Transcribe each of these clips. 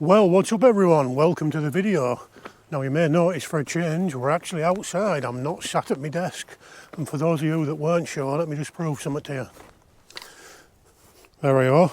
Well, what's up everyone? Welcome to the video. Now you may notice for a change we're actually outside. I'm not sat at my desk. And for those of you that weren't sure, let me just prove something to you. There we are.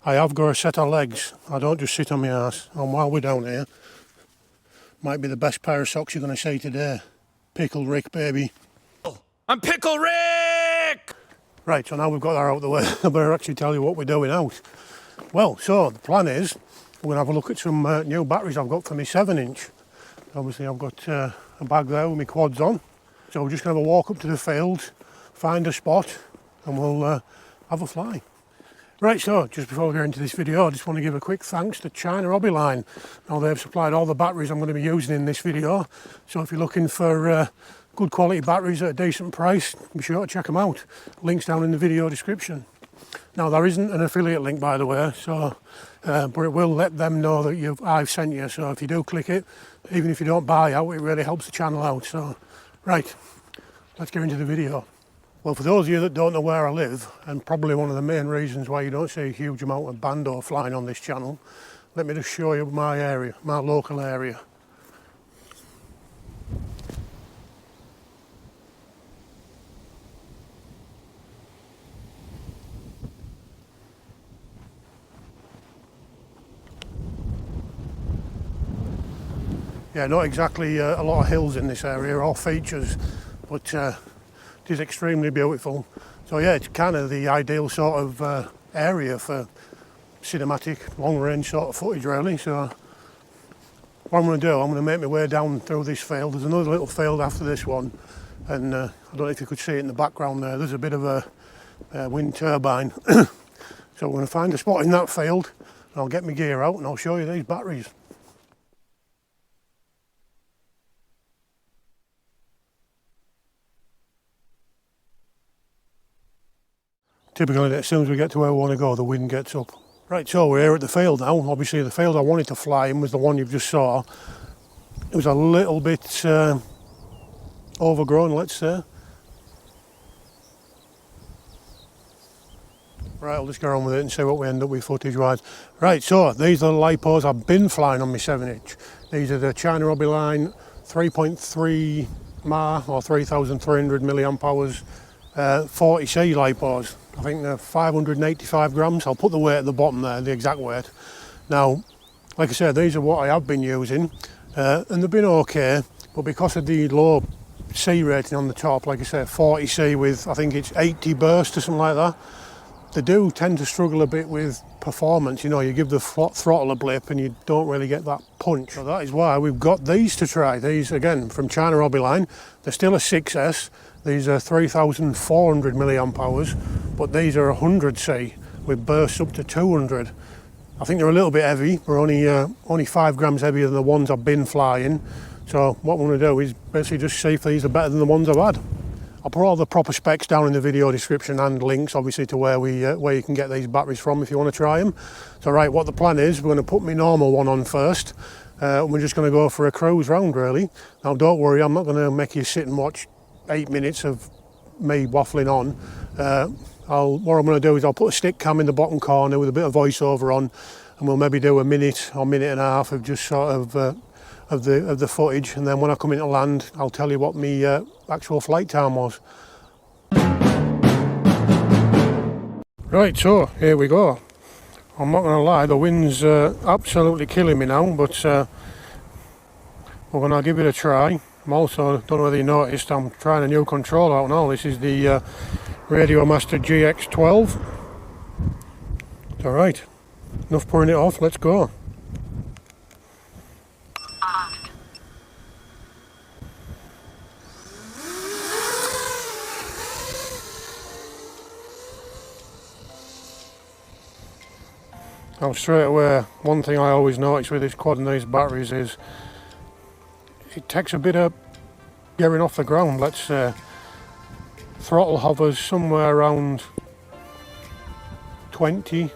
I have got a set of legs. I don't just sit on my arse. And while we're down here, might be the best pair of socks you're going to see today. Pickle Rick, baby. I'm Pickle Rick! Right, so now we've got that out of the way, I better actually tell you what we're doing out. Well, so the plan is, we're going to have a look at some new batteries I've got for my 7-inch. Obviously I've got a bag there with my quads on. So we're just going to have a walk up to the field, find a spot, and we'll have a fly. Right, so just before we get into this video, I just want to give a quick thanks to China Hobby Line. Now they've supplied all the batteries I'm going to be using in this video. So if you're looking for good quality batteries at a decent price, be sure to check them out. Links down in the video description. Now there isn't an affiliate link, by the way, so but it will let them know that I've sent you. So if you do click it, even if you don't buy out, it really helps the channel out. So right, let's get into the video. Well, for those of you that don't know where I live, and probably one of the main reasons why you don't see a huge amount of bando flying on this channel, let me just show you my area, my local area. Yeah, not exactly a lot of hills in this area or features, but it is extremely beautiful. So yeah, it's kind of the ideal sort of area for cinematic, long-range sort of footage really. So what I'm going to do, I'm going to make my way down through this field. There's another little field after this one, and I don't know if you could see it in the background there. There's a bit of a wind turbine. So we're going to find a spot in that field, and I'll get my gear out and I'll show you these batteries. Typically, as soon as we get to where we want to go, the wind gets up. Right, so we're here at the field now. Obviously, the field I wanted to fly in was the one you've just saw. It was a little bit overgrown, let's say. Right, I'll just go on with it and see what we end up with footage-wise. Right, so these are the lipos I've been flying on my 7-inch. These are the China Hobby Line 3.3 mAh or 3,300 milliamp hours 40C lipos. I think they're 585 grams. I'll put the weight at the bottom there, the exact weight. Now, like I said, these are what I have been using, and they've been okay, but because of the low C rating on the top, like I said, 40C with, I think it's 80 burst or something like that, they do tend to struggle a bit with performance. You know, you give the throttle a blip and you don't really get that punch. So that is why we've got these to try. These, again, from China Hobby Line. They're still a 6S. These are 3,400 milliamp hours, but these are 100C with bursts up to 200. I think they're a little bit heavy. They're only 5 grams heavier than the ones I've been flying. So what we're going to do is basically just see if these are better than the ones I've had. I'll put all the proper specs down in the video description and links obviously to where you can get these batteries from if you want to try them. So right, what the plan is, we're going to put my normal one on first. We're just going to go for a cruise round really. Now don't worry, I'm not going to make you sit and watch 8 minutes of me waffling on. What I'm going to do is I'll put a stick cam in the bottom corner with a bit of voiceover on, and we'll maybe do a minute or minute and a half of just sort of the footage, and then when I come into land I'll tell you what my actual flight time was. Right, so here we go. I'm not going to lie, the wind's absolutely killing me now, but we're going to give it a try. I'm also, don't know whether you noticed, I'm trying a new controller out now. This is the Radio Master GX12. It's alright, enough pouring it off, let's go. Now straight away, one thing I always notice with this quad and these batteries is it takes a bit of getting off the ground, let's say. Throttle hovers somewhere around 20%,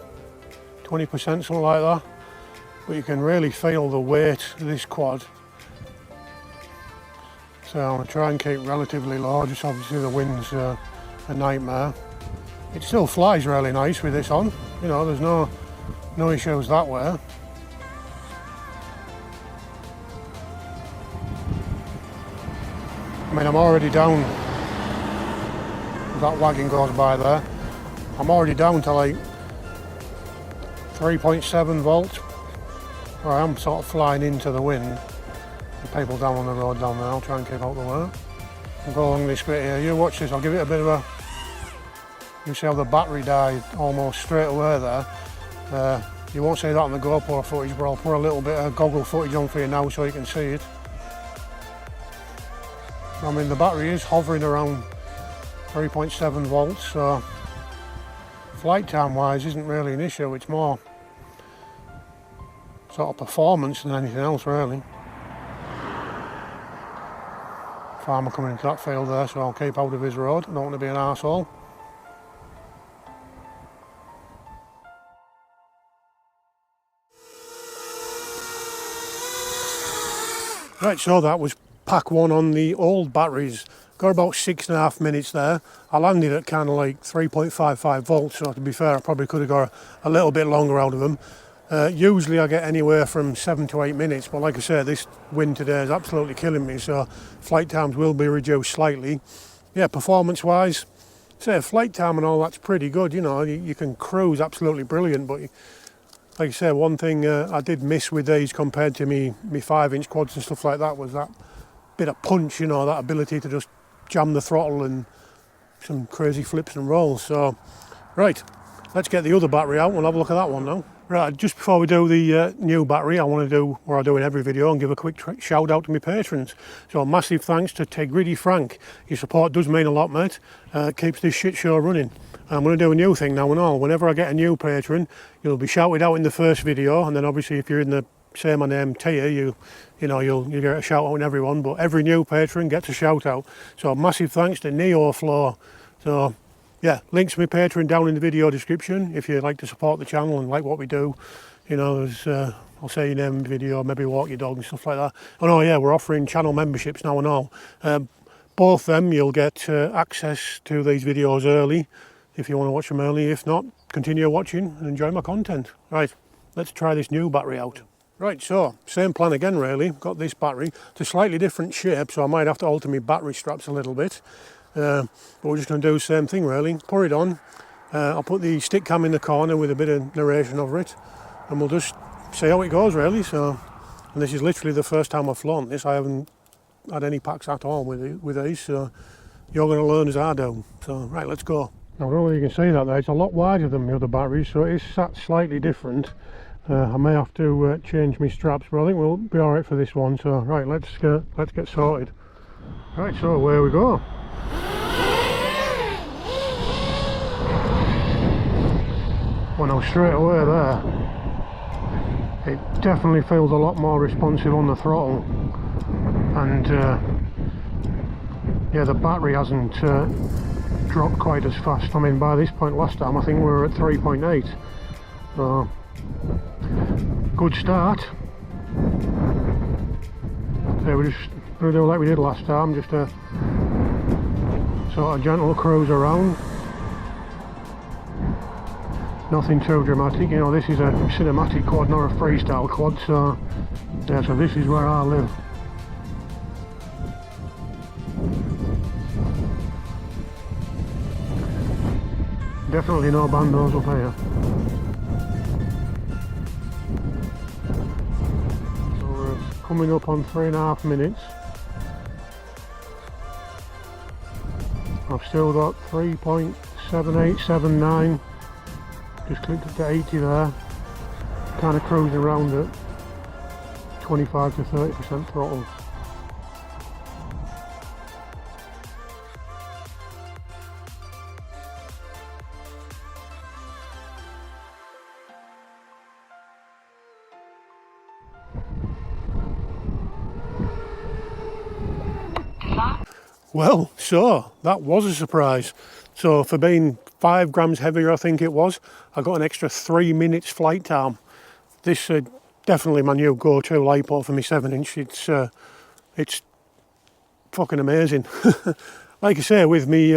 something like that. But you can really feel the weight of this quad. So I'm going to try and keep relatively low, just obviously the wind's a nightmare. It still flies really nice with this on, you know, there's no issues that way. I mean, I'm already down, that wagon goes by there, I'm already down to like 3.7 volts. Well, I'm sort of flying into the wind. The people down on the road down there, I'll try and keep out the way. I'll go along this bit here. You watch this, I'll give it a bit of a... You see how the battery died almost straight away there. You won't see that on the GoPro footage, but I'll put a little bit of goggle footage on for you now so you can see it. I mean, the battery is hovering around 3.7 volts, so flight time wise isn't really an issue. It's more sort of performance than anything else really. Farmer coming into that field there, so I'll keep out of his road. I don't want to be an arsehole. Right, so that was pack one on the old batteries. Got about 6.5 minutes there. I landed at kind of like 3.55 volts, so to be fair, I probably could have got a little bit longer out of them. Usually I get anywhere from 7 to 8 minutes, but like I said, this wind today is absolutely killing me, so flight times will be reduced slightly. Yeah, performance wise, say flight time and all that's pretty good, you know, you can cruise absolutely brilliant, but like I said, one thing I did miss with these compared to me 5-inch quads and stuff like that was that bit of punch, you know, that ability to just jam the throttle and some crazy flips and rolls. So, right, let's get the other battery out. We'll have a look at that one now. Right, just before we do the new battery, I want to do what I do in every video and give a quick shout out to my patrons. So massive thanks to LiQWYD Frank. Your support does mean a lot, mate. Keeps this shit show running. I'm going to do a new thing now and all. Whenever I get a new patron, you'll be shouted out in the first video, and then obviously if you're in the say my name tier, you get a shout out in everyone, but every new patron gets a shout out. So massive thanks to NeoFlow. So yeah, links to my Patreon down in the video description if you'd like to support the channel and like what we do. You know, there's, I'll say your name in the video, maybe walk your dog and stuff like that. Oh yeah, we're offering channel memberships now and all. Both them, you'll get access to these videos early if you want to watch them early. If not, continue watching and enjoy my content. Right, let's try this new battery out. Right, so same plan again really. Got this battery. It's a slightly different shape, so I might have to alter my battery straps a little bit. But we're just going to do the same thing really. Pour it on. I'll put the stick cam in the corner with a bit of narration over it, and we'll just see how it goes really. So, and this is literally the first time I've flown this. I haven't had any packs at all with these, so you're going to learn as I do. So right, let's go. Now I don't know if you can see that there. It's a lot wider than the other batteries, so it is sat slightly different. I may have to change my straps, but I think we'll be all right for this one. So right, let's get sorted. Right, so away we go. Well, now straight away there, it definitely feels a lot more responsive on the throttle, and yeah, the battery hasn't dropped quite as fast. I mean, by this point last time I think we were at 3.8, so good start. So we're just going to do like we did last time, just a sort of gentle cruise around. Nothing too dramatic, you know, this is a cinematic quad, not a freestyle quad, so yeah, so this is where I live. Definitely no bandos up here. So we're coming up on 3.5 minutes. I've still got 3.7879. Just clicked up to 80 there, kind of cruising around at 25 to 30% throttle. Well, so that was a surprise. So for being 5 grams heavier, I think it was, I got an extra 3 minutes flight time. This is definitely my new go-to lipo for my 7-inch. It's fucking amazing. Like I say, with me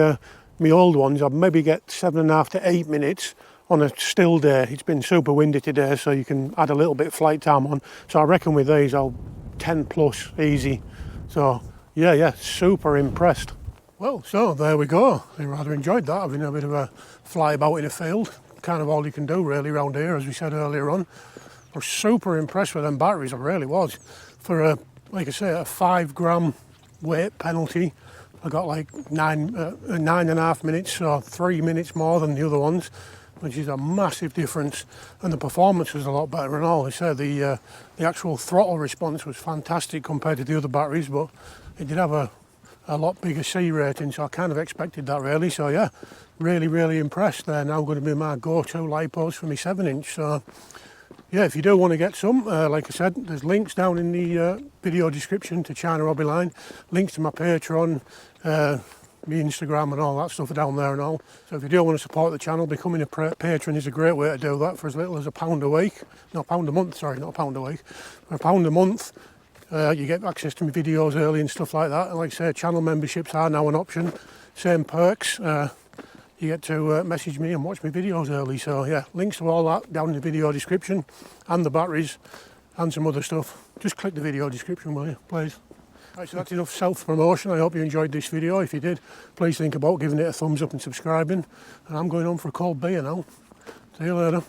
old ones, I'd maybe get 7.5 to 8 minutes on a still day. It's been super windy today, so you can add a little bit of flight time on. So I reckon with these, I'll 10 plus easy. So yeah, super impressed. Well, so there we go. I rather enjoyed that, having a bit of a fly about in a field. Kind of all you can do really around here, as we said earlier on. I was super impressed with them batteries, I really was. For a, like I say, a 5 gram weight penalty, I got like 9.5 minutes, so 3 minutes more than the other ones, which is a massive difference. And the performance was a lot better and all. I said the actual throttle response was fantastic compared to the other batteries, but it did have a lot bigger C rating, so I kind of expected that really. So yeah, really impressed. They're now going to be my go-to lipos for my 7-inch. So yeah, if you do want to get some, like I said, there's links down in the video description to China Hobby Line, links to my Patron, my Instagram and all that stuff are down there and all. So if you do want to support the channel, becoming a patron is a great way to do that for as little as £1 a week. No, £1 a month, sorry, not £1 a week. For £1 a month, you get access to my videos early and stuff like that. And like I say, channel memberships are now an option. Same perks. You get to message me and watch my videos early. So yeah, links to all that down in the video description, and the batteries and some other stuff. Just click the video description, will you, please? Right, so that's enough self-promotion. I hope you enjoyed this video. If you did, please think about giving it a thumbs up and subscribing. And I'm going on for a cold beer now. See you later.